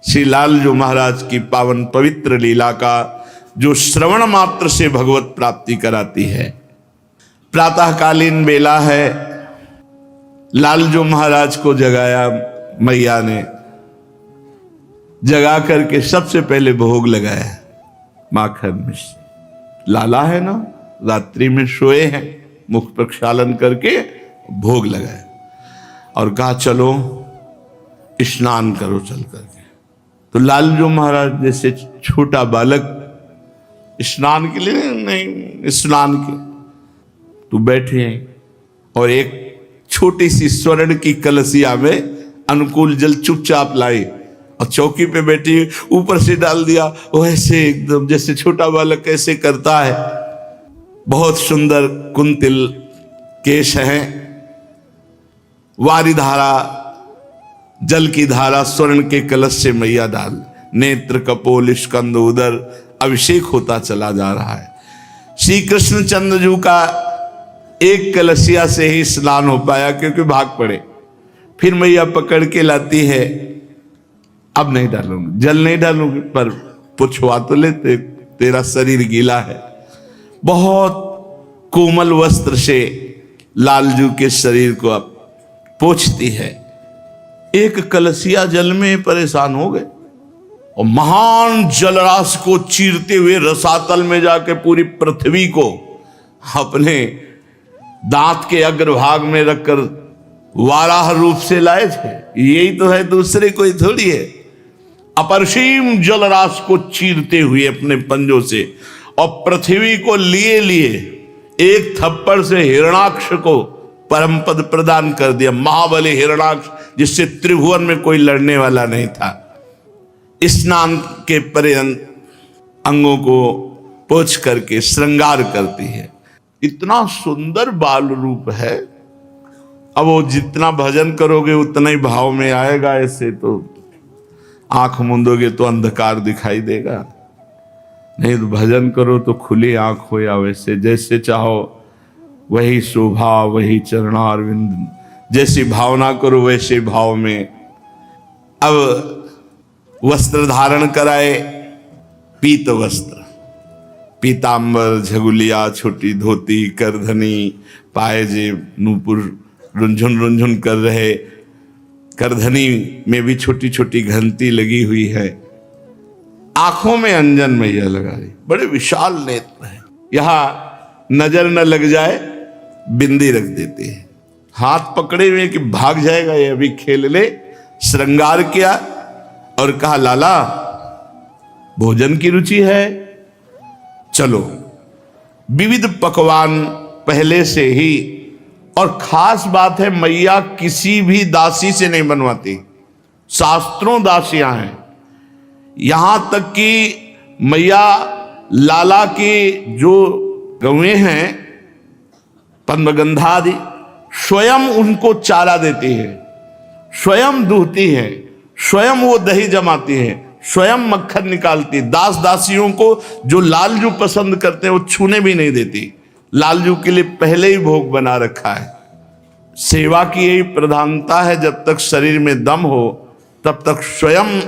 श्री लालजू महाराज की पावन पवित्र लीला का जो श्रवण मात्र से भगवत प्राप्ति कराती है। प्रातःकालीन बेला है, लालजू महाराज को जगाया मैया ने, जगा करके सबसे पहले भोग लगाया माखन मिश्री। लाला है ना, रात्रि में सोए हैं, मुख प्रक्षालन करके भोग लगाया और कहा चलो स्नान करो चल करके। तो लालजू महाराज जैसे छोटा बालक, स्नान के लिए नहीं, स्नान के तो बैठे हैं और एक छोटी सी स्वर्ण की कलसिया में अनुकूल जल चुपचाप लाई और चौकी पे बैठी ऊपर से डाल दिया। वो ऐसे एकदम जैसे छोटा बालक ऐसे करता है। बहुत सुंदर कुंतिल केश हैं, वारी धारा, जल की धारा स्वर्ण के कलश से मैया डाल, नेत्र कपोल स्कंद उदर अभिषेक होता चला जा रहा है। श्री कृष्ण चंद्र जी का एक कलशिया से ही स्नान हो पाया क्योंकि भाग पड़े। फिर मैया पकड़ के लाती है, अब नहीं डालूंगी, जल नहीं डालूंगी, पर पुछवा तो ले, तेरा शरीर गीला है। बहुत कोमल वस्त्र से लालजू के शरीर को अब पोंछती है। एक कलसिया जल में परेशान हो गए और महान जलराशि को चीरते हुए रसातल में जाके पूरी पृथ्वी को अपने दांत के अग्रभाग में रखकर वाराह रूप से लाए थे। यही तो है, दूसरे कोई थोड़ी है। अपरसीम जलराशि को चीरते हुए अपने पंजों से और पृथ्वी को लिए लिए एक थप्पड़ से हिरणाक्ष को परम पद प्रदान कर दिया। महाबली हिरणाक्ष, जिससे त्रिभुवन में कोई लड़ने वाला नहीं था। स्नान के पर्यंत अंगों को पोंछ करके श्रृंगार करती है। इतना सुंदर बाल रूप है। अब वो जितना भजन करोगे उतना ही भाव में आएगा। ऐसे तो आंख मूंदोगे तो अंधकार दिखाई देगा, नहीं तो भजन करो तो खुली आंख हो, या वैसे जैसे चाहो वही शोभा, वही चरणारविंद, जैसी भावना करो वैसे भाव में। अब वस्त्र धारण कराए, पीत वस्त्र, पीतांबर, झगुलिया, छोटी धोती, करधनी, पायजेब, नूपुर रुंझुन रुंझुन कर रहे। करधनी में भी छोटी छोटी घंटी लगी हुई है। आंखों में अंजन मैया लगा रही, बड़े विशाल नेत्र है। यहां नजर न लग जाए बिंदी रख देते हैं। हाथ पकड़े हुए कि भाग जाएगा ये, अभी खेल ले। श्रृंगार किया और कहा लाला भोजन की रुचि है, चलो। विविध पकवान पहले से ही, और खास बात है मैया किसी भी दासी से नहीं बनवाती, शास्त्रों दासियां हैं। यहां तक कि मैया लाला की जो गौएं हैं पद्मगंधादि, स्वयं उनको चारा देती है, स्वयं दूहती है, स्वयं वो दही जमाती है, स्वयं मक्खन निकालती। दास दासियों को जो लालजू पसंद करते हैं वो छूने भी नहीं देती। लालजू के लिए पहले ही भोग बना रखा है। सेवा की यही प्रधानता है, जब तक शरीर में दम हो तब तक स्वयं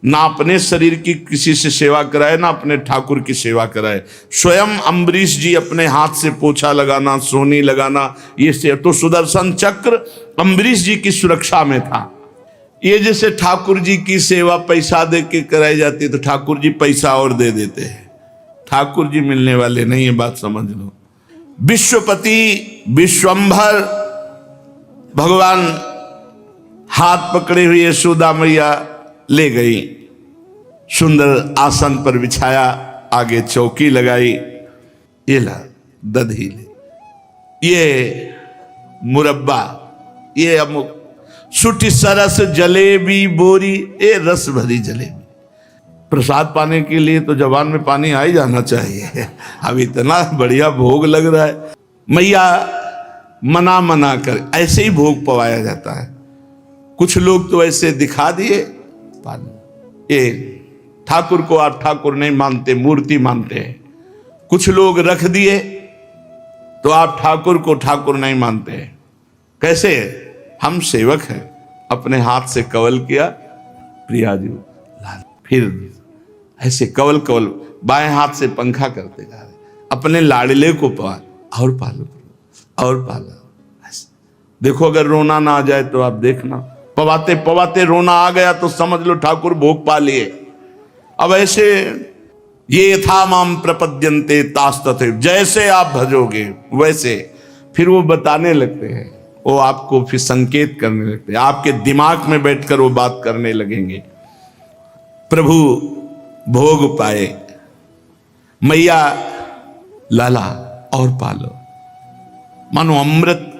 ना अपने शरीर की किसी से सेवा कराए, ना अपने ठाकुर की सेवा कराए। स्वयं अम्बरीश जी अपने हाथ से पोछा लगाना, सोनी लगाना, ये से तो सुदर्शन चक्र अम्बरीश जी की सुरक्षा में था। ये जैसे ठाकुर जी की सेवा पैसा दे के कराई जाती तो ठाकुर जी पैसा और दे देते हैं। ठाकुर जी मिलने वाले नहीं है, बात समझ लो। विश्वपति विश्वंभर भगवान हाथ पकड़े हुए यशोदा मैया ले गई, सुंदर आसन पर बिछाया, आगे चौकी लगाई। ये ला दधी ले, ये मुरब्बा, ये अमुक, सुटी सरस जलेबी बोरी, ये रस भरी जलेबी। प्रसाद पाने के लिए तो जबान में पानी आ ही जाना चाहिए। अब इतना बढ़िया भोग लग रहा है। मैया मना मना कर ऐसे ही भोग पवाया जाता है। कुछ लोग तो ऐसे दिखा दिए पानी, ये ठाकुर को आप ठाकुर नहीं मानते, मूर्ति मानते हैं। कुछ लोग रख दिए तो आप ठाकुर को ठाकुर नहीं मानते हैं। कैसे? हम सेवक हैं, अपने हाथ से कवल किया, प्रिया जी फिर ऐसे कवल कवल बाएं हाथ से पंखा करते जा रहे, अपने लाडले को पाल और पालो और पालो। देखो अगर रोना ना आ जाए तो आप देखना, पवाते पवाते रोना आ गया तो समझ लो ठाकुर भोग पा लिए। अब ऐसे ये था माम प्रपद्यन्ते तास्तथे, जैसे आप भजोगे वैसे फिर वो बताने लगते हैं, वो आपको फिर संकेत करने लगते हैं, आपके दिमाग में बैठकर वो बात करने लगेंगे। प्रभु भोग पाए, मैया लाला और पालो, मानो अमृत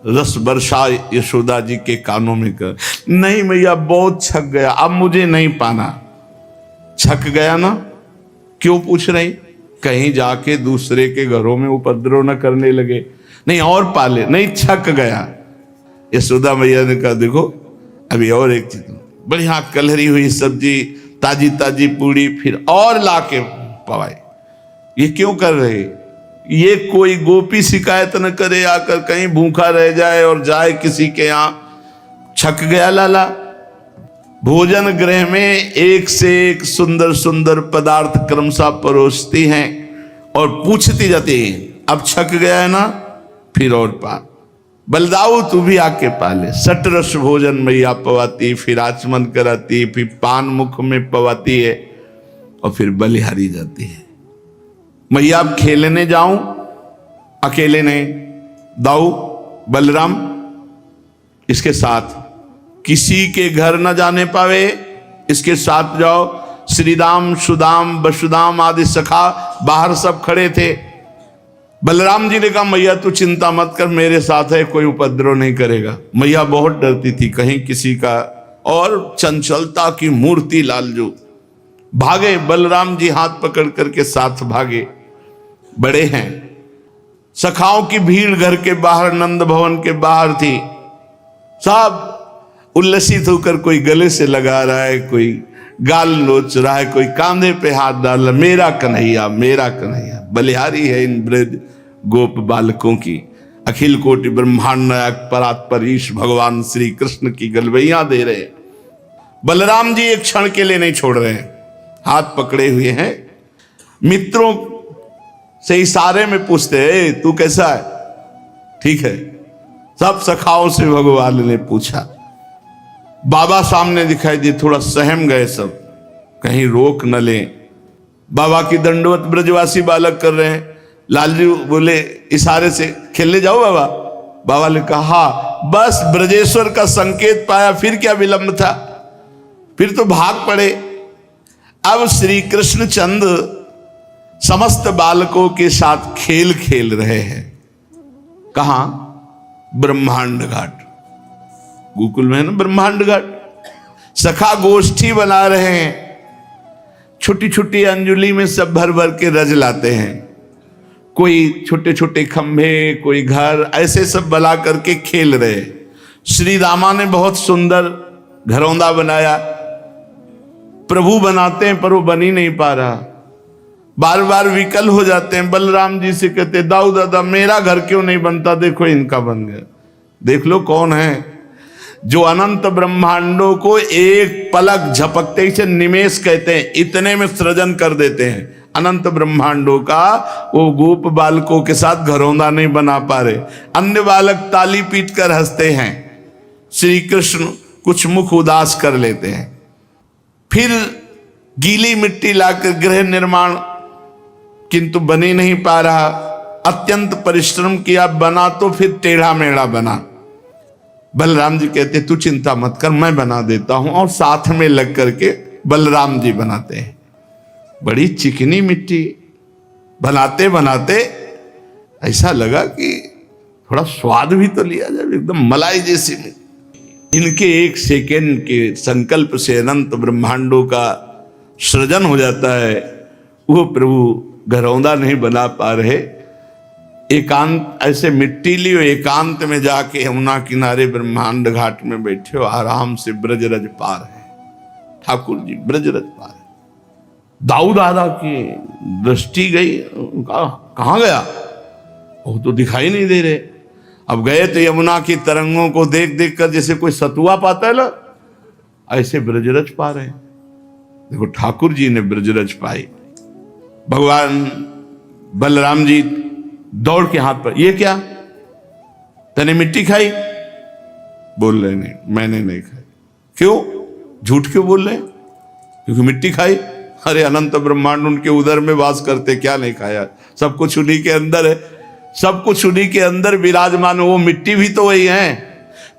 रस वर्षा यशोदा जी के कानों में कर। नहीं मैया बहुत छक गया, अब मुझे नहीं पाना। छक गया ना, क्यों पूछ रही? कहीं जाके दूसरे के घरों में उपद्रव न करने लगे। नहीं और पाले, नहीं छक गया। यशोदा मैया ने कहा देखो अभी और एक चीज, बढ़िया कलहरी हुई सब्जी, ताजी ताजी पूड़ी फिर और लाके पवाई। ये क्यों कर रहे? ये कोई गोपी शिकायत न करे आकर, कहीं भूखा रह जाए और जाए किसी के यहां। छक गया लाला। भोजन गृह में एक से एक सुंदर सुंदर पदार्थ क्रमशः परोसती हैं और पूछती जाती है, अब छक गया है ना, फिर और पा। बलदाऊ तू भी आके पाले। सटरस भोजन मैया पवाती, फिर आचमन कराती, फिर पान मुख में पवाती है और फिर बलिहारी जाती है। मैया अब खेलने जाऊं? अकेले नहीं, दाऊ बलराम इसके साथ, किसी के घर न जाने पावे, इसके साथ जाओ। श्रीदाम सुदाम वसुदाम आदि सखा बाहर सब खड़े थे। बलराम जी ने कहा मैया तू चिंता मत कर, मेरे साथ है, कोई उपद्रव नहीं करेगा। मैया बहुत डरती थी कहीं किसी का, और चंचलता की मूर्ति लालजू। भागे, बलराम जी हाथ पकड़ करके साथ भागे। बड़े हैं, सखाओं की भीड़ घर के बाहर, नंद भवन के बाहर थी। सब उल्लसित होकर कोई गले से लगा रहा है, कोई गाल नोच रहा है, कोई कांधे पे हाथ डाल रहा, मेरा कन्हैया मेरा कन्हैया। बलिहारी है इन ब्रज गोप बालकों की। अखिल कोटि ब्रह्मांड नायक परात्परीश भगवान श्री कृष्ण की गलवैया दे रहे। बलराम जी एक क्षण के लिए नहीं छोड़ रहे हैं, हाथ पकड़े हुए हैं। मित्रों से इशारे में पूछते हैं तू कैसा है? ठीक है। सब सखाओं से भगवान ने पूछा। बाबा सामने दिखाई दिए, थोड़ा सहम गए सब, कहीं रोक न ले। बाबा की दंडवत ब्रजवासी बालक कर रहे हैं। लालजी बोले इशारे से, खेलने जाओ बाबा? बाबा ने कहा बस ब्रजेश्वर का संकेत पाया, फिर क्या विलंब था, फिर तो भाग पड़े। अब श्री कृष्ण चंद्र समस्त बालकों के साथ खेल खेल रहे हैं। कहां? ब्रह्मांड घाट, गोकुल में है ना ब्रह्मांड घाट। सखा गोष्ठी बना रहे हैं, छोटी छोटी अंजुली में सब भर भर के रज लाते हैं। कोई छोटे छोटे खंभे, कोई घर, ऐसे सब बना करके खेल रहे। श्री रामा ने बहुत सुंदर घरौंदा बनाया। प्रभु बनाते हैं पर वो बन ही नहीं पा रहा, बार बार विकल हो जाते हैं। बलराम जी से कहते दाऊ दादा मेरा घर क्यों नहीं बनता, देखो इनका बन गया। देख लो कौन है जो अनंत ब्रह्मांडों को एक पलक झपकते ही से निमेष कहते हैं, इतने में सृजन कर देते हैं अनंत ब्रह्मांडों का। वो गोप बालकों के साथ घरौंदा नहीं बना पा रहे। अन्य बालक ताली पीट कर हंसते हैं, श्री कृष्ण कुछ मुख उदास कर लेते हैं। फिर गीली मिट्टी लाकर गृह निर्माण, किंतु बन ही नहीं पा रहा। अत्यंत परिश्रम किया, बना तो फिर टेढ़ा मेढ़ा बना। बलराम जी कहते तू चिंता मत कर, मैं बना देता हूं, और साथ में लग करके बलराम जी बनाते हैं। बड़ी चिकनी मिट्टी बनाते बनाते ऐसा लगा कि थोड़ा स्वाद भी तो लिया जाए, एकदम मलाई जैसी मिट्टी। इनके एक सेकेंड के संकल्प से अनंत ब्रह्मांडों का सृजन हो जाता है। वो प्रभु घरौंदा नहीं बना पा रहे, एकांत ऐसे मिट्टी लियो, एकांत में जाके यमुना किनारे ब्रह्मांड घाट में बैठे हो, आराम से ब्रजरज पार है। ठाकुर जी ब्रजरज पार है। दाऊ दादा की दृष्टि गई, कहां गया, वो तो दिखाई नहीं दे रहे। अब गए तो यमुना की तरंगों को देख देख कर जैसे कोई सतुआ पाता है ना, ऐसे ब्रजरज पा रहे हैं। देखो ठाकुर जी ने ब्रजरज पाई, भगवान बलराम जी दौड़ के हाथ पर, ये क्या तने मिट्टी खाई? बोल रहे नहीं, मैंने नहीं खाई। क्यों? झूठ क्यों बोल रहे? क्योंकि मिट्टी खाई। अरे अनंत ब्रह्मांड उनके उदर में वास करते, क्या नहीं खाया? सब कुछ उन्हीं के अंदर है, सब कुछ उन्हीं के अंदर विराजमान। वो मिट्टी भी तो वही है,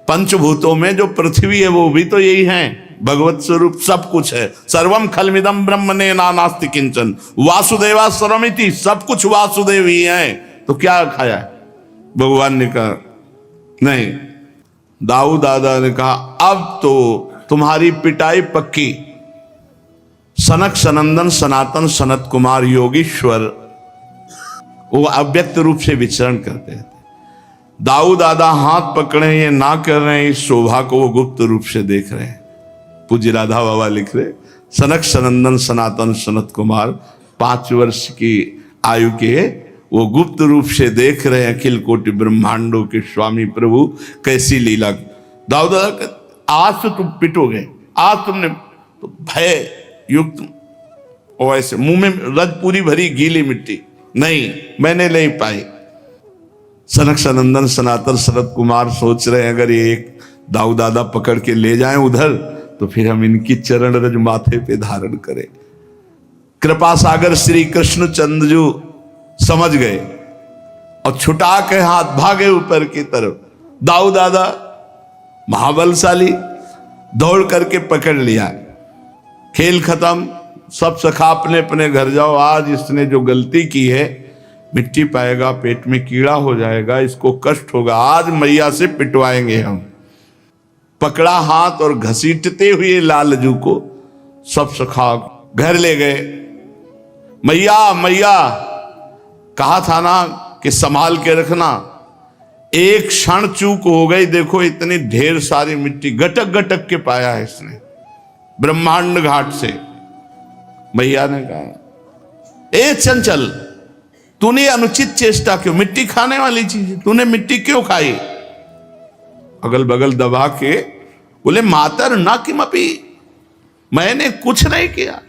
पंचभूतों में जो पृथ्वी है वो भी तो यही है, भगवत स्वरूप सब कुछ है। सर्वम खलमिदम ब्रह्मणे नास्ति किंचन वासुदेवा सर्वमिति, सब कुछ वासुदेव ही है। तो क्या खाया? भगवान ने कहा नहीं। दाऊ दादा ने कहा अब तो तुम्हारी पिटाई पक्की। सनक सनंदन सनातन सनत कुमार योगीश्वर वो अव्यक्त रूप से विचरण करते हैं। दाऊ दादा हाथ पकड़े ये ना कर रहे हैं, इस शोभा को वो गुप्त रूप से देख रहे हैं। पूज्य राधा बाबा लिख रहे, सनक सनंदन सनातन सनत कुमार 5 वर्ष की आयु के वो गुप्त रूप से देख रहे हैं अखिल कोटि ब्रह्मांडों के स्वामी प्रभु कैसी लीला। दाऊ दादा आज तो तुम पिटोगे, आज तुमने तो भय युक्त और ऐसे मुंह में रज पूरी भरी गीली मिट्टी, नहीं मैंने नहीं पाई। सनक सनंदन सनातन शरद कुमार सोच रहे हैं अगर ये एक दाऊ दादा पकड़ के ले जाएं उधर तो फिर हम इनकी चरण रज माथे पे धारण करें। कृपा सागर श्री कृष्ण चंद्रजू समझ गए और छुटा के हाथ भागे ऊपर की तरफ। दाऊ दादा महाबलशाली दौड़ करके पकड़ लिया। खेल खत्म, सब सखा अपने अपने घर जाओ। आज इसने जो गलती की है, मिट्टी पाएगा, पेट में कीड़ा हो जाएगा, इसको कष्ट होगा, आज मैया से पिटवाएंगे हम। पकड़ा हाथ और घसीटते हुए लालजू को सब सखा घर ले गए। मैया मैया कहा था ना कि संभाल के रखना, एक क्षण चूक हो गई। देखो इतनी ढेर सारी मिट्टी गटक गटक के पाया है इसने ब्रह्मांड घाट से। मैया ने कहा ए चंचल, तूने अनुचित चेष्टा क्यों? मिट्टी खाने वाली चीज तूने मिट्टी क्यों खाई? अगल बगल दबा के बोले मातर ना किमपि, मैंने कुछ नहीं किया।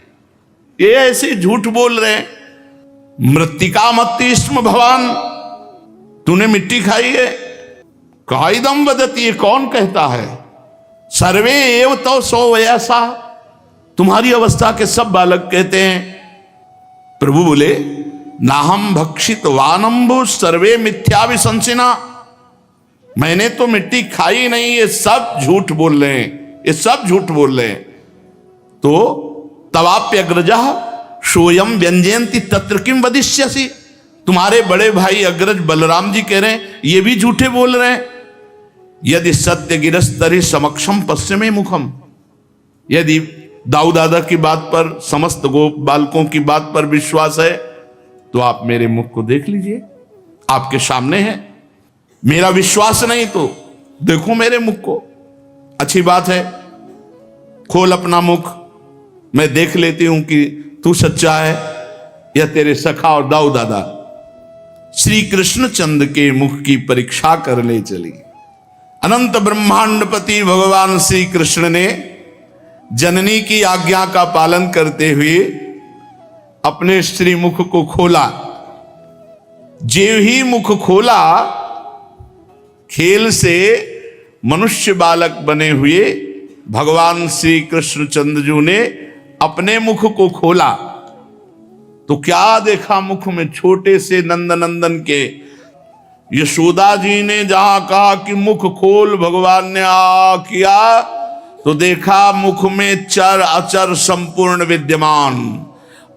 ये ऐसे झूठ बोल रहे हैं। मृत्तिका मत्ति स्म भवान, तूने मिट्टी खाई है? काइदम वदति, ये कौन कहता है? सर्वे एव तो सो वयसा, तुम्हारी अवस्था के सब बालक कहते हैं। प्रभु बोले नाहम भक्षित वानम्भु सर्वे मिथ्या विशंसिना, मैंने तो मिट्टी खाई नहीं, ये सब झूठ बोल रहे हैं, ये सब झूठ बोल रहे हैं। तो तवाप्यग्रजा सोयम व्यंजयंती तत्र किम वदिष्यसि, तुम्हारे बड़े भाई अग्रज बलराम जी कह रहे हैं ये भी झूठे बोल रहे हैं। यदि सत्य गिरस्तरि समक्षम पश्चिमे मुखम, यदि दाऊ दादा की बात पर, समस्त गोप बालकों की बात पर विश्वास है तो आप मेरे मुख को देख लीजिए, आपके सामने है। मेरा विश्वास नहीं तो देखो मेरे मुख को। अच्छी बात है, खोल अपना मुख, मैं देख लेती हूं कि तू सच्चा है या तेरे सखा और दाऊ दादा। श्री कृष्ण चंद्र के मुख की परीक्षा करने चली। अनंत ब्रह्मांडपति भगवान श्री कृष्ण ने जननी की आज्ञा का पालन करते हुए अपने श्री मुख को खोला। जेव ही मुख खोला, खेल से मनुष्य बालक बने हुए भगवान श्री कृष्ण चंद्रजू ने अपने मुख को खोला तो क्या देखा मुख में? छोटे से नंदनंदन के यशोदा जी ने जहां कहा कि मुख खोल, भगवान ने आ किया तो देखा मुख में चर अचर संपूर्ण विद्यमान।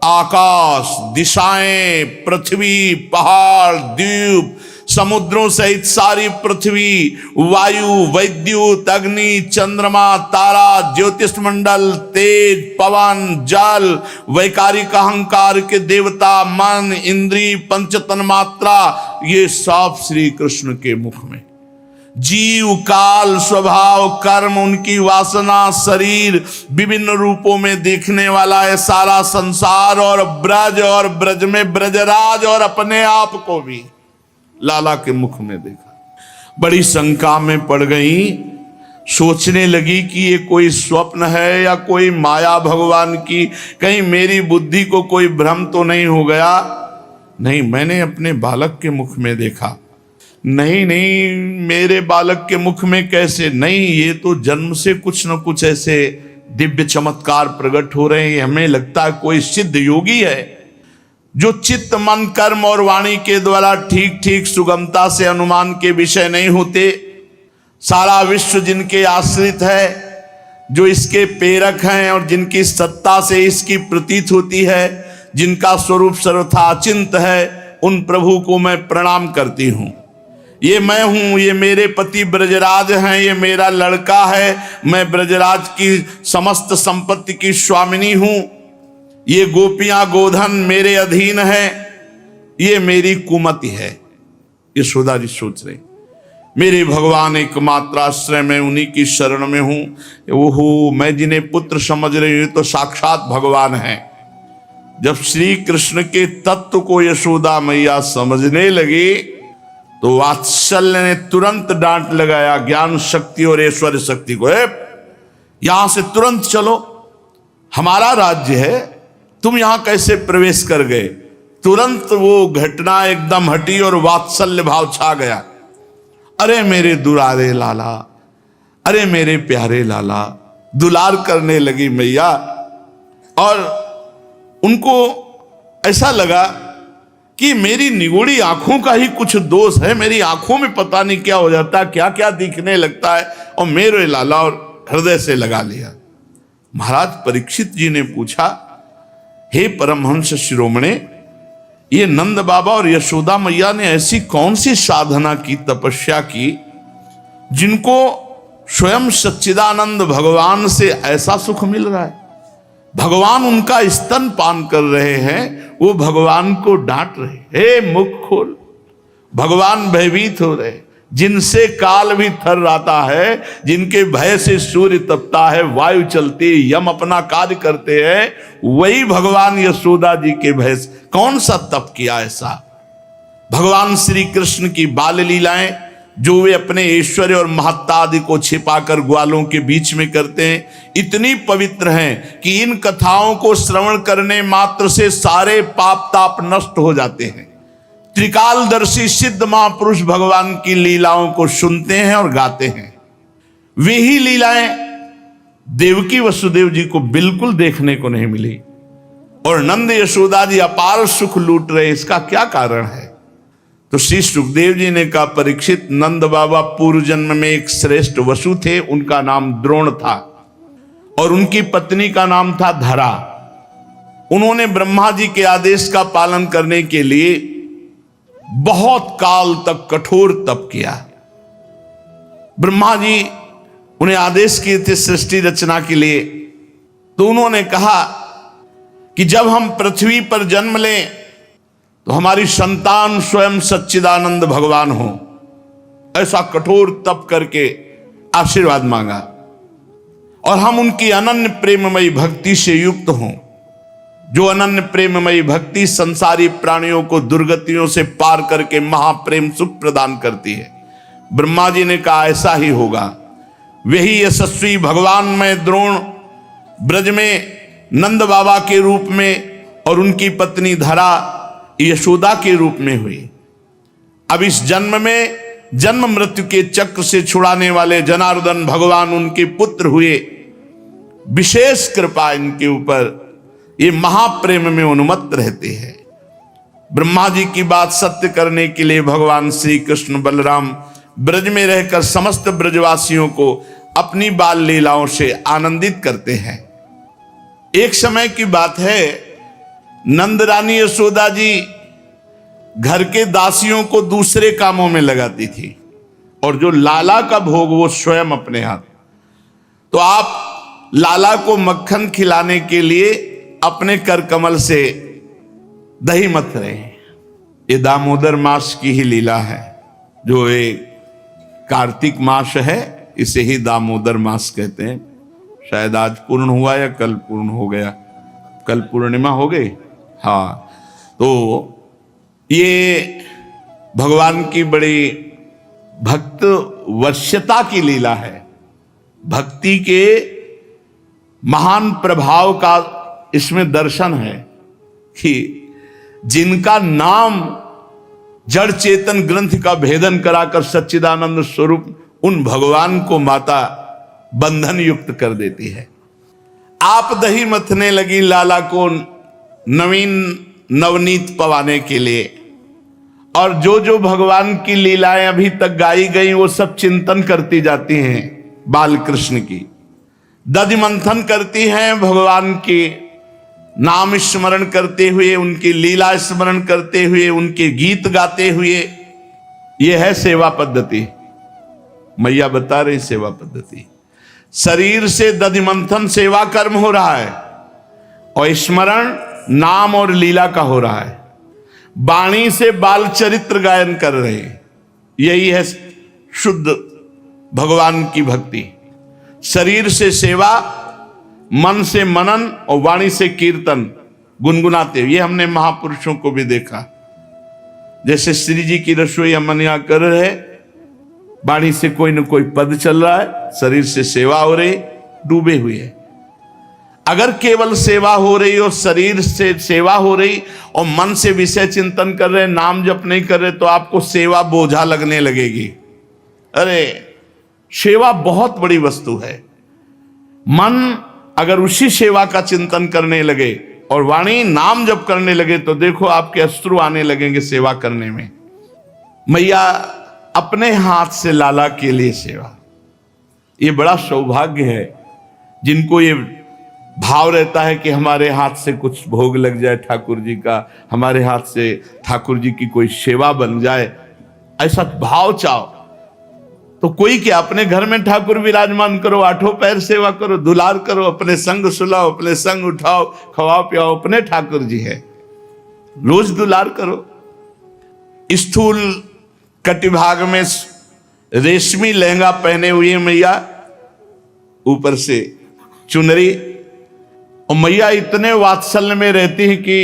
आकाश, दिशाएं, पृथ्वी, पहाड़, द्वीप, समुद्रों सहित सारी पृथ्वी, वायु, वैद्युत, अग्नि, चंद्रमा, तारा, ज्योतिष मंडल, तेज, पवन, जल, वैकारिक अहंकार के देवता, मन, इंद्री, पंचतन मात्रा, ये सब श्री कृष्ण के मुख में। जीव, काल, स्वभाव, कर्म, उनकी वासना, शरीर, विभिन्न रूपों में देखने वाला है सारा संसार, और ब्रज में ब्रजराज, और अपने आप को भी लाला के मुख में देखा। बड़ी शंका में पड़ गई। सोचने लगी कि ये कोई स्वप्न है या कोई माया भगवान की, कहीं मेरी बुद्धि को कोई भ्रम तो नहीं हो गया। नहीं, मैंने अपने बालक के मुख में देखा। नहीं नहीं, मेरे बालक के मुख में कैसे? नहीं, ये तो जन्म से कुछ न कुछ ऐसे दिव्य चमत्कार प्रकट हो रहे हैं। हमें लगता है कोई सिद्ध योगी है जो चित्त मन कर्म और वाणी के द्वारा ठीक ठीक सुगमता से अनुमान के विषय नहीं होते। सारा विश्व जिनके आश्रित है, जो इसके प्रेरक हैं और जिनकी सत्ता से इसकी प्रतीत होती है, जिनका स्वरूप सर्वथा अचिंत है, उन प्रभु को मैं प्रणाम करती हूं। ये मैं हूं, ये मेरे पति ब्रजराज हैं, ये मेरा लड़का है, मैं ब्रजराज की समस्त संपत्ति की स्वामिनी हूं, ये गोपियां गोधन मेरे अधीन है, ये मेरी कुमति है। यशोदा जी सोच रहे, मेरे भगवान एकमात्र आश्रय में, उन्हीं की शरण में हूं। ओहो, मैं जिन्हें पुत्र समझ रही हूं तो साक्षात भगवान हैं। जब श्री कृष्ण के तत्व को यशोदा मैया समझने लगी तो वात्सल्य ने तुरंत डांट लगाया ज्ञान शक्ति और ऐश्वर्य शक्ति को, यहां से तुरंत चलो, हमारा राज्य है, तुम यहां कैसे प्रवेश कर गए? तुरंत वो घटना एकदम हटी और वात्सल्य भाव छा गया। अरे मेरे दुलारे लाला, अरे मेरे प्यारे लाला, दुलार करने लगी मैया। और उनको ऐसा लगा कि मेरी निगोड़ी आंखों का ही कुछ दोष है, मेरी आंखों में पता नहीं क्या हो जाता है, क्या क्या दिखने लगता है, और मेरे लाला और हृदय से लगा लिया। महाराज परीक्षित जी ने पूछा, हे परमहंस शिरोमणे, ये नंद बाबा और यशोदा मैया ने ऐसी कौन सी साधना की, तपस्या की, जिनको स्वयं सच्चिदानंद भगवान से ऐसा सुख मिल रहा है? भगवान उनका स्तन पान कर रहे हैं, वो भगवान को डांट रहे, हे मुख खोल। भगवान भयभीत हो रहे, जिनसे काल भी थर्राता है, जिनके भय से सूर्य तपता है, वायु चलती है, यम अपना कार्य करते हैं, वही भगवान यशोदा जी के भय से कौन सा तप किया ऐसा? भगवान श्री कृष्ण की बाल लीलाएं जो वे अपने ऐश्वर्य और महत्ता आदि को छिपाकर ग्वालों के बीच में करते हैं, इतनी पवित्र हैं कि इन कथाओं को श्रवण करने मात्र से सारे पाप ताप नष्ट हो जाते हैं। त्रिकालदर्शी सिद्ध महापुरुष भगवान की लीलाओं को सुनते हैं और गाते हैं। वे ही लीलाएं देवकी वसुदेव जी को बिल्कुल देखने को नहीं मिली, और नंद यशोदा जी अपार सुख लूट रहे। इसका क्या कारण है? तो श्री सुखदेव जी ने कहा, परीक्षित, नंद बाबा पूर्व जन्म में एक श्रेष्ठ वसु थे, उनका नाम द्रोण था, और उनकी पत्नी का नाम था धरा। उन्होंने ब्रह्मा जी के आदेश का पालन करने के लिए बहुत काल तक कठोर तप किया। ब्रह्मा जी उन्हें आदेश किए थे सृष्टि रचना के लिए, तो उन्होंने कहा कि जब हम पृथ्वी पर जन्म लें तो हमारी संतान स्वयं सच्चिदानंद भगवान हो। ऐसा कठोर तप करके आशीर्वाद मांगा, और हम उनकी अनन्य प्रेममयी भक्ति से युक्त हों। जो अनन्य प्रेममयी भक्ति संसारी प्राणियों को दुर्गतियों से पार करके महाप्रेम सुख प्रदान करती है। ब्रह्मा जी ने कहा ऐसा ही होगा। वही यशस्वी भगवान में द्रोण ब्रज में नंद बाबा के रूप में और उनकी पत्नी धरा यशोदा के रूप में हुई। अब इस जन्म में जन्म मृत्यु के चक्र से छुड़ाने वाले जनार्दन भगवान उनके पुत्र हुए। विशेष कृपा इनके ऊपर, ये महाप्रेम में उन्मत्त रहते हैं। ब्रह्मा जी की बात सत्य करने के लिए भगवान श्री कृष्ण बलराम ब्रज में रहकर समस्त ब्रजवासियों को अपनी बाल लीलाओं से आनंदित करते हैं। एक समय की बात है, नंद रानी यशोदा जी घर के दासियों को दूसरे कामों में लगाती थी, और जो लाला का भोग वो स्वयं अपने हाथ। तो आप लाला को मक्खन खिलाने के लिए अपने कर कमल से दही मथ रहे हैं। ये दामोदर मास की ही लीला है, जो एक कार्तिक मास है, इसे ही दामोदर मास कहते हैं। शायद आज पूर्ण हुआ या कल पूर्ण हो गया, कल पूर्णिमा हो गई। हाँ, तो ये भगवान की बड़ी भक्त वश्यता की लीला है। भक्ति के महान प्रभाव का इसमें दर्शन है कि जिनका नाम जड़ चेतन ग्रंथ का भेदन कराकर सच्चिदानंद स्वरूप उन भगवान को माता बंधन युक्त कर देती है। आप दही मथने लगी लाला को नवीन नवनीत पवाने के लिए, और जो जो भगवान की लीलाएं अभी तक गाई गई वो सब चिंतन करती जाती हैं बाल कृष्ण की, दधि मंथन करती हैं भगवान के नाम स्मरण करते हुए, उनकी लीला स्मरण करते हुए, उनके गीत गाते हुए। यह है सेवा पद्धति। मैया बता रही सेवा पद्धति। शरीर से दधि मंथन सेवा कर्म हो रहा है और स्मरण नाम और लीला का हो रहा है। वाणी से बाल चरित्र गायन कर रहे हैं। यही है शुद्ध भगवान की भक्ति। शरीर से सेवा, मन से मनन और वाणी से कीर्तन गुनगुनाते। ये हमने महापुरुषों को भी देखा। जैसे श्री जी की रसोई हम यहाँ कर रहे, वाणी से कोई न कोई पद चल रहा है, शरीर से सेवा हो रही, डूबे हुए है। अगर केवल सेवा हो रही और शरीर से सेवा हो रही और मन से विषय चिंतन कर रहे, नाम जप नहीं कर रहे, तो आपको सेवा बोझा लगने लगेगी। अरे सेवा बहुत बड़ी वस्तु है। मन अगर उसी सेवा का चिंतन करने लगे और वाणी नाम जप करने लगे तो देखो आपके अश्रु आने लगेंगे सेवा करने में। मैया अपने हाथ से लाला के लिए सेवा, ये बड़ा सौभाग्य है। जिनको ये भाव रहता है कि हमारे हाथ से कुछ भोग लग जाए ठाकुर जी का, हमारे हाथ से ठाकुर जी की कोई सेवा बन जाए, ऐसा भाव चाहो तो कोई क्या, अपने घर में ठाकुर विराजमान करो, आठों पैर सेवा करो, दुलार करो, अपने संग सुलाओ, अपने संग उठाओ, खवाओ पियाओ, अपने ठाकुर जी है, रोज दुलार करो। स्थूल कटिभाग में रेशमी लहंगा पहने हुए मैया, ऊपर से चुनरी, और मैया इतने वात्सल्य में रहती है कि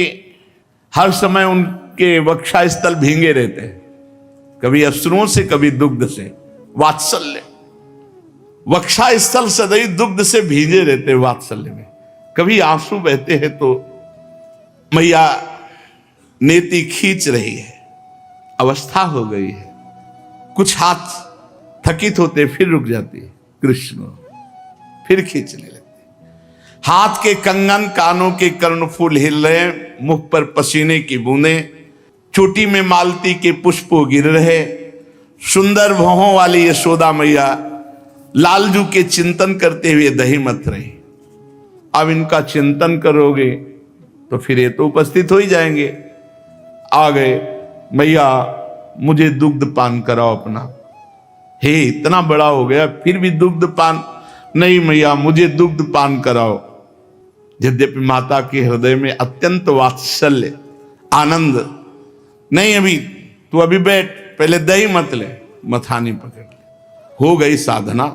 हर समय उनके वक्षा स्थल भींगे रहते हैं, कभी अश्रुओं से कभी दुग्ध से। वात्सल्य, वक्षा स्थल सदैव दुग्ध से भीगे रहते हैं वात्सल्य में, कभी आंसू बहते हैं। तो मैया नेति खींच रही है, अवस्था हो गई है, कुछ हाथ थकित होते फिर रुक जाती है, कृष्ण फिर खींचने लगते। हाथ के कंगन, कानों के कर्णफूल हिल रहे, मुख पर पसीने की बूंदें, चोटी में मालती के पुष्प गिर रहे। सुंदर भौहों वाली यशोदा मैया लालजू के चिंतन करते हुए दही मथ रही। अब इनका चिंतन करोगे तो फिर ये तो उपस्थित हो ही जाएंगे। आ गए, मैया मुझे दुग्ध पान कराओ अपना। हे इतना बड़ा हो गया फिर भी दुग्ध पान नहीं, मैया मुझे दुग्ध पान कराओ। यद्यपि माता के हृदय में अत्यंत वात्सल्य आनंद, नहीं अभी तू अभी बैठ, पहले दही मत ले, मथानी पकड़ ले। हो गई साधना,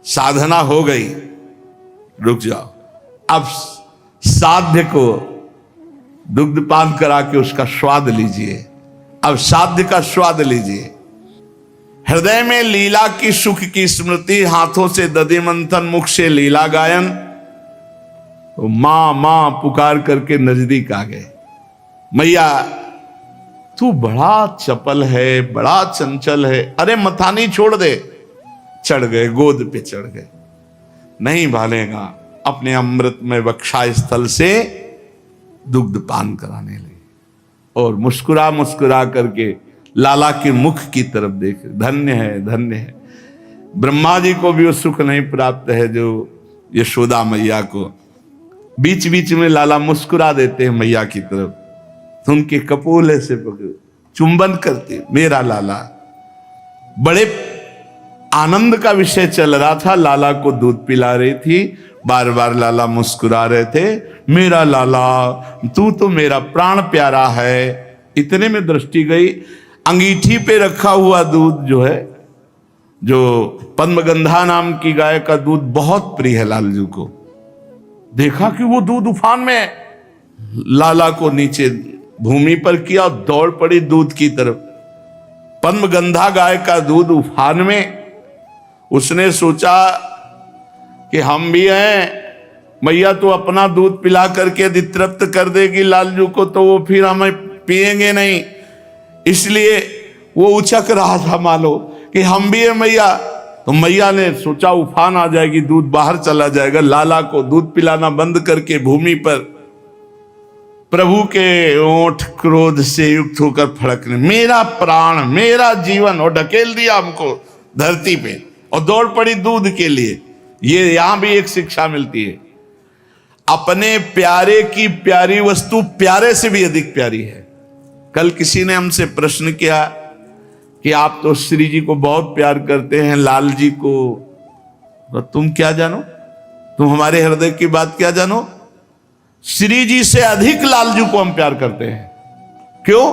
साधना हो गई, रुक जाओ। अब साध्य को दुग्ध पान करा के उसका स्वाद लीजिए। अब साध्य का स्वाद लीजिए। हृदय में लीला की सुख की स्मृति, हाथों से दधि मंथन, मुख से लीला गायन। तो मां मां पुकार करके नजदीक आ गए। मैया तू बड़ा चपल है, बड़ा चंचल है, अरे मथानी छोड़ दे। चढ़ गए, गोद पे चढ़ गए। नहीं भालेगा, अपने अमृत में वक्षा स्थल से दुग्ध पान कराने लगे और मुस्कुरा मुस्कुरा करके लाला के मुख की तरफ देखे। धन्य है, धन्य है। ब्रह्मा जी को भी वो सुख नहीं प्राप्त है जो यशोदा मैया को। बीच बीच में लाला मुस्कुरा देते हैं मैया की तरफ, तो उनके कपोल से चुंबन करते, मेरा लाला। बड़े आनंद का विषय चल रहा था, लाला को दूध पिला रही थी, बार बार लाला मुस्कुरा रहे थे, मेरा लाला तू तो मेरा प्राण प्यारा है। इतने में दृष्टि गई, अंगीठी पे रखा हुआ दूध जो है, जो पद्मगंधा नाम की गाय का दूध बहुत प्रिय है लालजू को। देखा कि वो दूध उफान में, लाला को नीचे भूमि पर किया, दौड़ पड़ी दूध की तरफ। पद्मगंधा गाय का दूध उफान में, उसने सोचा कि हम भी हैं, मैया तो अपना दूध पिला करके यदि तृप्त कर देगी लालजू को तो वो फिर हमें पिएंगे नहीं, इसलिए वो उचक रहा था मानो कि हम भी है मैया। तो मैया ने सोचा उफान आ जाएगी, दूध बाहर चला जाएगा, लाला को दूध पिलाना बंद करके भूमि पर प्रभु के ओठ क्रोध से युक्त होकर फड़कने, मेरा प्राण मेरा जीवन, और ढकेल दिया हमको धरती पे और दौड़ पड़ी दूध के लिए। ये यहां भी एक शिक्षा मिलती है, अपने प्यारे की प्यारी वस्तु प्यारे से भी अधिक प्यारी है। कल किसी ने हमसे प्रश्न किया कि आप तो श्री जी को बहुत प्यार करते हैं, लाल जी को, तो तुम क्या जानो, तुम हमारे हृदय की बात क्या जानो। श्री जी से अधिक लालजू को हम प्यार करते हैं। क्यों?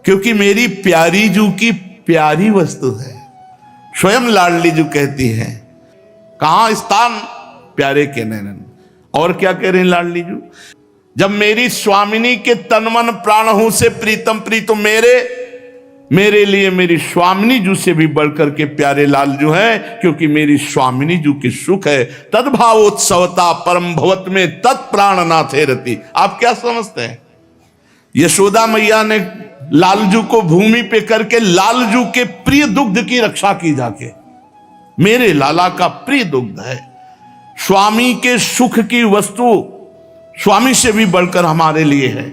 क्योंकि मेरी प्यारी जू की प्यारी वस्तु है। स्वयं लाडली जू कहती है, कहां स्थान प्यारे के नैनन। और क्या कह रहे हैं लाडली जू, जब मेरी स्वामिनी के तन मन प्राण हूं से प्रीतम प्रीतम मेरे लिए मेरी स्वामिनी जू से भी बढ़कर के प्यारे लालजू है, क्योंकि मेरी स्वामिनी जू की सुख है। तद्भावोत्सवता परम भवत में तत्प्राण नाथे रति। आप क्या समझते हैं, यशोदा मैया ने लालजू को भूमि पे करके लालजू के प्रिय दुग्ध की रक्षा की जाके, मेरे लाला का प्रिय दुग्ध है, स्वामी के सुख की वस्तु स्वामी से भी बढ़कर हमारे लिए है।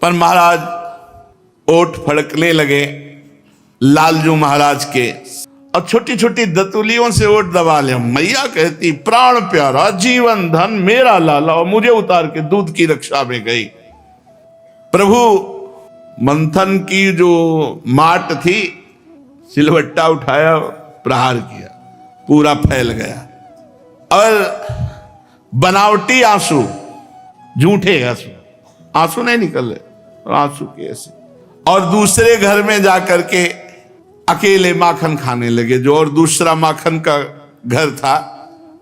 पर महाराज ओठ फड़कने लगे लालजू महाराज के, और छोटी छोटी दतुलियों से ओठ दबा ले। मैया कहती प्राण प्यारा जीवन धन मेरा लाला, और मुझे उतार के दूध की रक्षा में गई। प्रभु मंथन की जो माट थी, सिलवट्टा उठाया, प्रहार किया, पूरा फैल गया। और बनावटी आंसू, झूठे आंसू नहीं निकल रहे, आंसू के ऐसे। और दूसरे घर में जाकर के अकेले माखन खाने लगे, जो और दूसरा माखन का घर था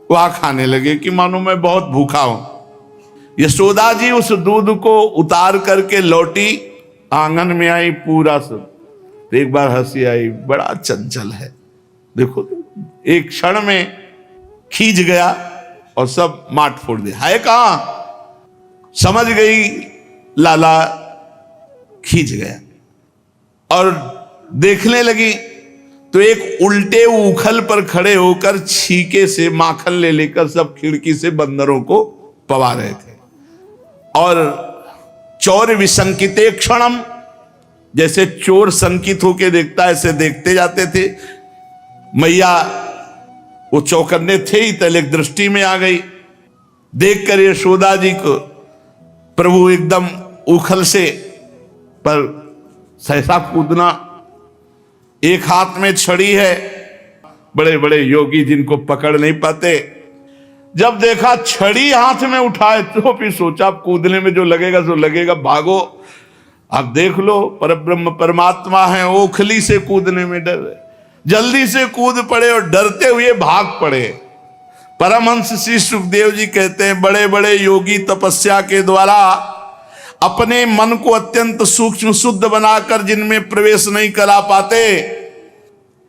वहां खाने लगे कि मानो मैं बहुत भूखा हूं। यशोदा जी उस दूध को उतार करके लौटी, आंगन में आई, पूरा सब। तो एक बार हंसी आई, बड़ा चंचल है, देखो एक क्षण में खींच गया और सब माट फोड़ दिया। है कहां, समझ गई लाला, खींच गया और देखने लगी तो एक उल्टे उखल पर खड़े होकर छीके से माखन ले लेकर सब खिड़की से बंदरों को पवा रहे थे। और चोर विसंकिते क्षणम, जैसे चोर संकित होके देखता है ऐसे देखते जाते थे। मैया वो चौकन्ने थे ही, तल एक दृष्टि में आ गई। देखकर यशोदा जी को प्रभु एकदम उखल से पर सहसा कूदना, एक हाथ में छड़ी है, बड़े बड़े योगी जिनको पकड़ नहीं पाते, जब देखा छड़ी हाथ में उठाए तो फिर सोचा कूदने में जो लगेगा सो लगेगा, भागो। अब देख लो परब्रह्म परमात्मा है, ओखली से कूदने में डर है, जल्दी से कूद पड़े और डरते हुए भाग पड़े। परमहंस श्री सुखदेव जी कहते हैं, बड़े बड़े योगी तपस्या के द्वारा अपने मन को अत्यंत सूक्ष्म शुद्ध बनाकर जिनमें प्रवेश नहीं करा पाते,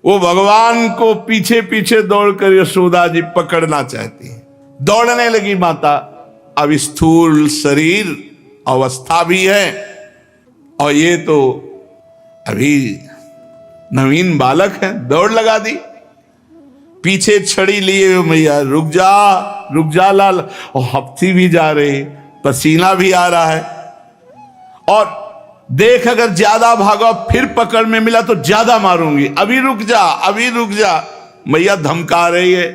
वो भगवान को पीछे पीछे दौड़कर यशोदा जी पकड़ना चाहती है। दौड़ने लगी माता। अब स्थूल शरीर अवस्था भी है और ये तो अभी नवीन बालक है, दौड़ लगा दी। पीछे छड़ी लिए मैया, रुक जा लाल। और हफ्ती भी जा रही, पसीना भी आ रहा है। और देख अगर ज्यादा भागा फिर पकड़ में मिला तो ज्यादा मारूंगी, अभी रुक जा। मैया धमका रही है।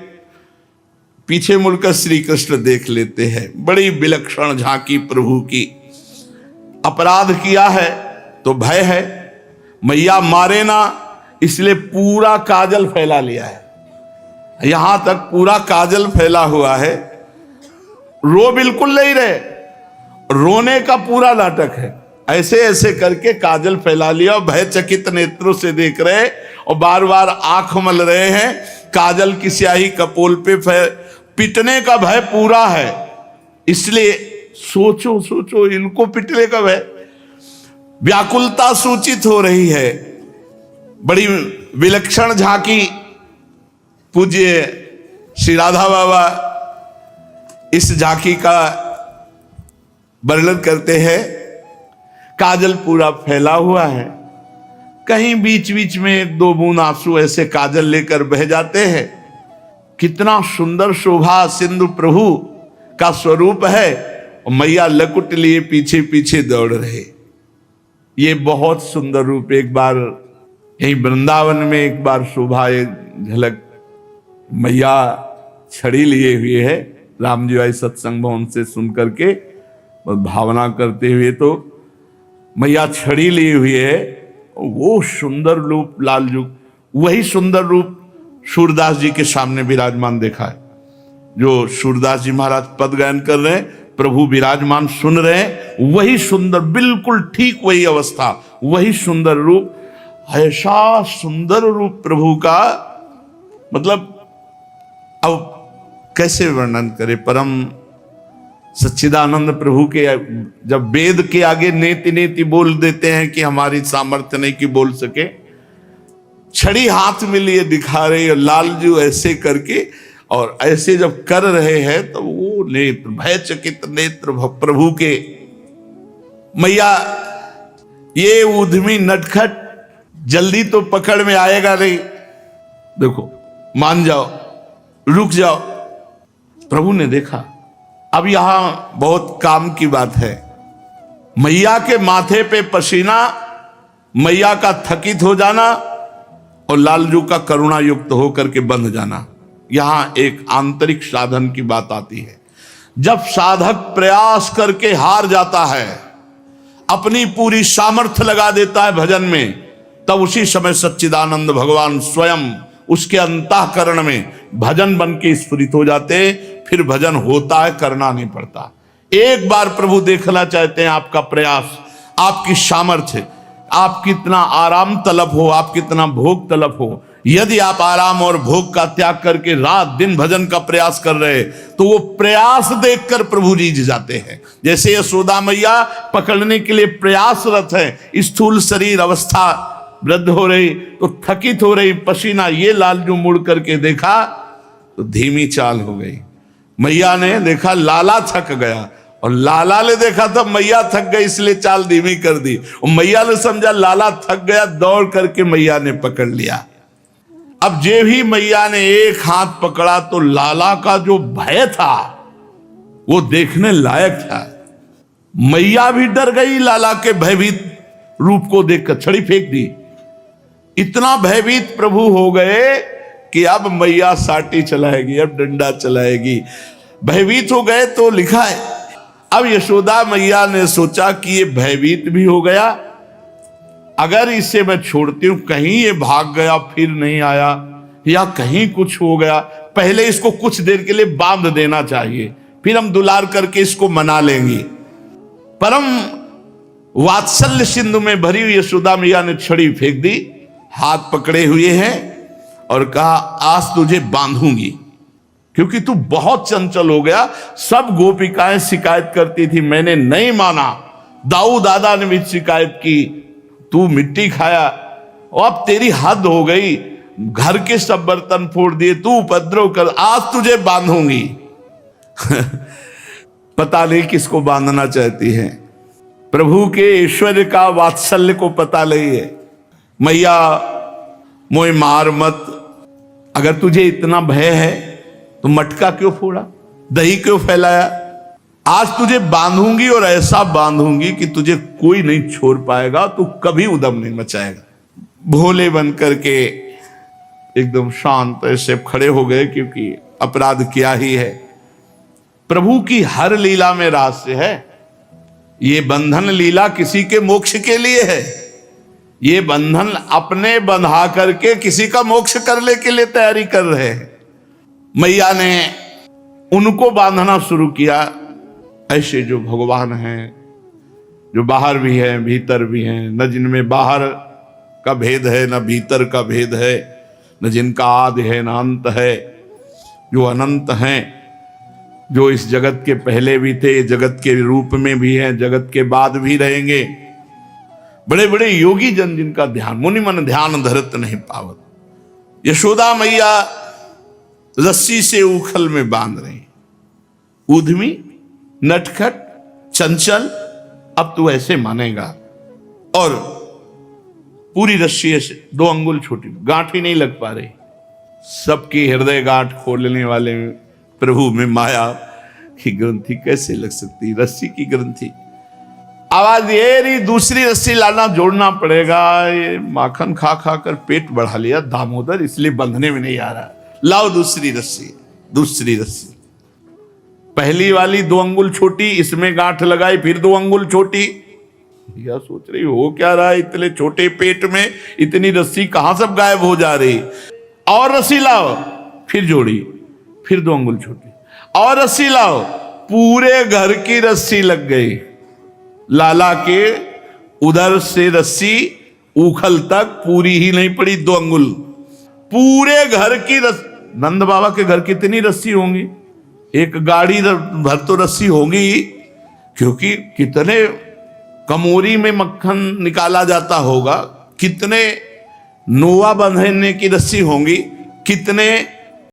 पीछे मुड़कर श्री कृष्ण देख लेते हैं, बड़ी विलक्षण झांकी प्रभु की। अपराध किया है तो भय है, मैया मारे ना, इसलिए पूरा काजल फैला लिया है, यहां तक पूरा काजल फैला हुआ है। रो बिल्कुल नहीं रहे, रोने का पूरा नाटक है। ऐसे ऐसे करके काजल फैला लिया और भयचकित नेत्रों से देख रहे और बार बार आंख मल रहे हैं। काजल की स्याही कपोल पे पिटने का भय पूरा है, इसलिए सोचो इनको पिटने का भय। व्याकुलता सूचित हो रही है। बड़ी विलक्षण झांकी पूज्य श्री राधा बाबा इस झांकी का वर्णन करते हैं। काजल पूरा फैला हुआ है, कहीं बीच बीच में एक दो बूंद आंसू ऐसे काजल लेकर बह जाते हैं। कितना सुंदर शोभा सिंधु प्रभु का स्वरूप है, और मैया लकुट लिए पीछे पीछे दौड़ रहे। ये बहुत सुंदर रूप एक बार यही वृंदावन में एक बार शोभा एक झलक मैया छड़ी लिए हुए है। राम जी आई सत्संग भवन से सुन करके भावना करते हुए तो मैया छड़ी लिए हुई है। वो सुंदर रूप लाल जुग, वही सुंदर रूप सूरदास जी के सामने विराजमान देखा है। जो सूरदास जी महाराज पद गायन कर रहे हैं, प्रभु विराजमान सुन रहे हैं, वही सुंदर, बिल्कुल ठीक वही अवस्था, वही सुंदर रूप। ऐसा सुंदर रूप प्रभु का, मतलब अब कैसे वर्णन करे। परम सच्चिदानंद प्रभु के जब वेद के आगे नेति नेति बोल देते हैं कि हमारी सामर्थ्य नहीं कि बोल सके, छड़ी हाथ में लिए दिखा रहे और लालजू ऐसे करके और ऐसे जब कर रहे हैं तो वो नेत्र भयचकित नेत्र प्रभु के। मैया ये उद्यमी नटखट जल्दी तो पकड़ में आएगा नहीं, देखो मान जाओ, रुक जाओ। प्रभु ने देखा। अब यहां बहुत काम की बात है। मैया के माथे पे पसीना, मैया का थकित हो जाना और लालजू का करुणा युक्त होकर के बंध जाना, यहां एक आंतरिक साधन की बात आती है। जब साधक प्रयास करके हार जाता है, अपनी पूरी सामर्थ्य लगा देता है भजन में, तब उसी समय सच्चिदानंद भगवान स्वयं उसके अंतःकरण में भजन बन के स्फुरित हो जाते। फिर भजन होता है, करना नहीं पड़ता। एक बार प्रभु देखना चाहते हैं आपका प्रयास, आपकी सामर्थ्य, आप कितना आराम तलब हो, आप कितना भोग तलब हो। यदि आप आराम और भोग का त्याग करके रात दिन भजन का प्रयास कर रहे, तो वो प्रयास देखकर प्रभु रीझ जाते हैं। जैसे यशोदा मैया पकड़ने के लिए प्रयासरत है, स्थूल शरीर अवस्था वृद्ध हो रही तो थकित हो रही, पसीना, ये लालजू मुड़ करके देखा तो धीमी चाल हो गई। मैया ने देखा लाला थक गया, और लाला ने देखा था मैया थक गई, इसलिए चाल धीमी कर दी। और मैया ने समझा लाला थक गया, दौड़ करके मैया ने पकड़ लिया। अब जे भी मैया ने एक हाथ पकड़ा तो लाला का जो भय था वो देखने लायक था। मैया भी डर गई लाला के भयभीत रूप को देखकर, छड़ी फेंक दी। इतना भयभीत प्रभु हो गए कि अब मैया साटी चलाएगी, अब डंडा चलाएगी। भयभीत हो गए तो लिखा है, अब यशोदा मैया ने सोचा कि ये भयभीत भी हो गया, अगर इसे मैं छोड़ती हूं, कहीं ये भाग गया फिर नहीं आया, या कहीं कुछ हो गया, पहले इसको कुछ देर के लिए बांध देना चाहिए, फिर हम दुलार करके इसको मना लेंगे। परम वात्सल्य सिंधु में भरी हुई यशोदा मैया ने छड़ी फेंक दी, हाथ पकड़े हुए हैं और कहा आज तुझे बांधूंगी, क्योंकि तू बहुत चंचल हो गया। सब गोपिकाएं शिकायत करती थी, मैंने नहीं माना। दाऊ दादा ने भी शिकायत की, तू मिट्टी खाया, और अब तेरी हद हो गई, घर के सब बर्तन फोड़ दिए, तू उपद्रव कर, आज तुझे बांधूंगी। पता नहीं किसको बांधना चाहती है, प्रभु के ऐश्वर्य का वात्सल्य को पता नहीं है। मैया मोए मार मत, अगर तुझे इतना भय है तो मटका क्यों फोड़ा, दही क्यों फैलाया। आज तुझे बांधूंगी और ऐसा बांधूंगी कि तुझे कोई नहीं छोड़ पाएगा, तू कभी उद्यम नहीं मचाएगा। भोले बन करके एकदम शांत ऐसे खड़े हो गए, क्योंकि अपराध क्या ही है। प्रभु की हर लीला में रहस्य है। ये बंधन लीला किसी के मोक्ष के लिए है, ये बंधन अपने बंधा करके किसी का मोक्ष करने के लिए तैयारी कर रहे हैं। मैया ने उनको बांधना शुरू किया। ऐसे जो भगवान हैं, जो बाहर भी हैं भीतर भी हैं, न जिनमें बाहर का भेद है न भीतर का भेद है, न जिनका आदि है न अंत है, जो अनंत हैं, जो इस जगत के पहले भी थे, जगत के रूप में भी हैं, जगत के बाद भी रहेंगे। बड़े बड़े योगी जन जिनका ध्यान, मुनि मन ध्यान धरत नहीं पावत। यशोदा मैया रस्सी से उखल में बांध रहे हैं। उद्यमी, नटखट, चंचल, अब तू ऐसे मानेगा। और पूरी रस्सी ऐसे 2 अंगुल छोटी, गांठ ही नहीं लग पा रही। सबकी हृदय गांठ खोलने वाले प्रभु में माया की ग्रंथि कैसे लग सकती? रस्सी की ग्रंथि। आवाज ये रही, दूसरी रस्सी लाना, जोड़ना पड़ेगा। ये माखन खा खा कर पेट बढ़ा लिया दामोदर, इसलिए बंधने में नहीं आ रहा। लाओ दूसरी रस्सी। दूसरी रस्सी, पहली वाली 2 अंगुल छोटी, इसमें गांठ लगाई, फिर 2 अंगुल छोटी। यह सोच रही हो क्या रहा है, इतने छोटे पेट में इतनी रस्सी कहां सब गायब हो जा रही। और रस्सी लाओ, फिर जोड़ी, फिर 2 अंगुल छोटी, और रस्सी लाओ, पूरे घर की रस्सी लग गई। लाला के उधर से रस्सी उखल तक पूरी ही नहीं पड़ी, 2 अंगुल, पूरे घर की रस्सी। नंद बाबा के घर कितनी रस्सी होंगी? एक गाड़ी भर तो रस्सी होगी, क्योंकि कितने कमोरी में मक्खन निकाला जाता होगा, कितने नोवा बंधने की रस्सी होंगी, कितने